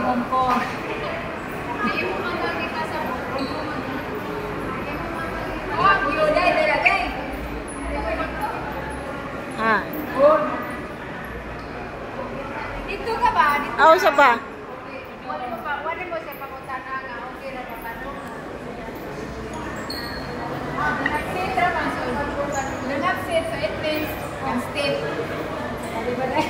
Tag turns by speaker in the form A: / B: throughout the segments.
A: Hong Kong.
B: Ah.
A: Dito ka ba?
B: Ako sa ba?
A: Wala mo siya papunta na nga. Okay na patanong. Nag-sit naman siya. Nag-sit so it means can stay. Sabi ba na?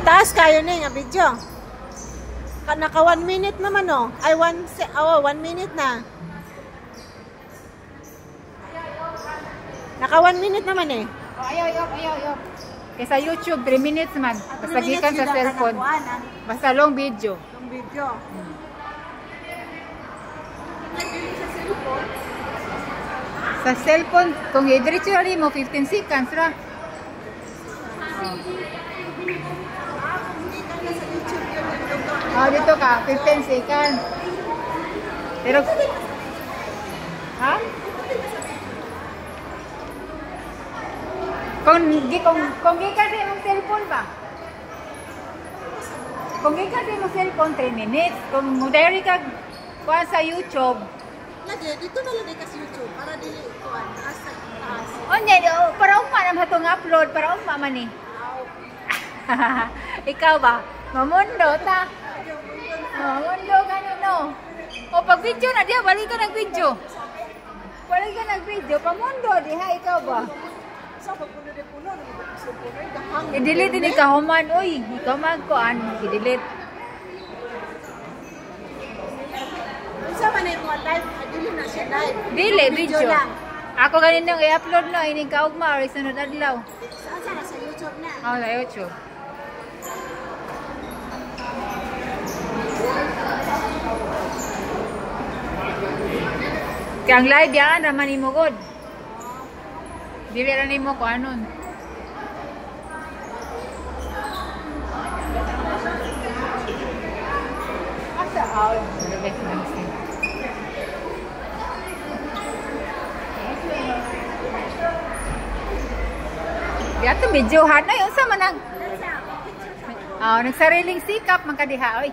B: Taas kayo na yung video. Naka 1 minute naman oh. Ay 1 minute na. Naka 1 minute naman eh.
A: Ayaw. Kaya sa YouTube 3 minutes man. Basta gikan sa cellphone. Basta long video.
B: Long video.
A: Sa cellphone, kung i-diretso mo 15 seconds ra. Dito ka, 15 seconds. Pero, ha? Kung gikan sa imong cellphone ba? Kung gikan sa imong cellphone, 3 minutes. Kung modern ka kuha sa YouTube,
B: Dito na lang ka sa YouTube para dili kuan asa taas.
A: para umma naman itong upload, para umma man eh. Ikaw ba? Mamundo ta? Mamundo ka no? O pag video na diya, balik ka nag-video. Balik ka nag-video, pamundo diha, ikaw ba? I-delete din ikaw man, uy. Ikaw magkuan, i-delete.
B: Sa man ay mo live, dili na siya live.
A: Dili, video. Ako ganinang i-upload no, ining kaugma or isunod adlaw.
B: Saan sa YouTube na?
A: Sa YouTube. Kaya ang live yan, raman ni mo god. Dili rin ni mo ko anon. Asa out. Diya ito, medyo hard na yun. Sa manang nagsariling sikap, magkadiha. Oy.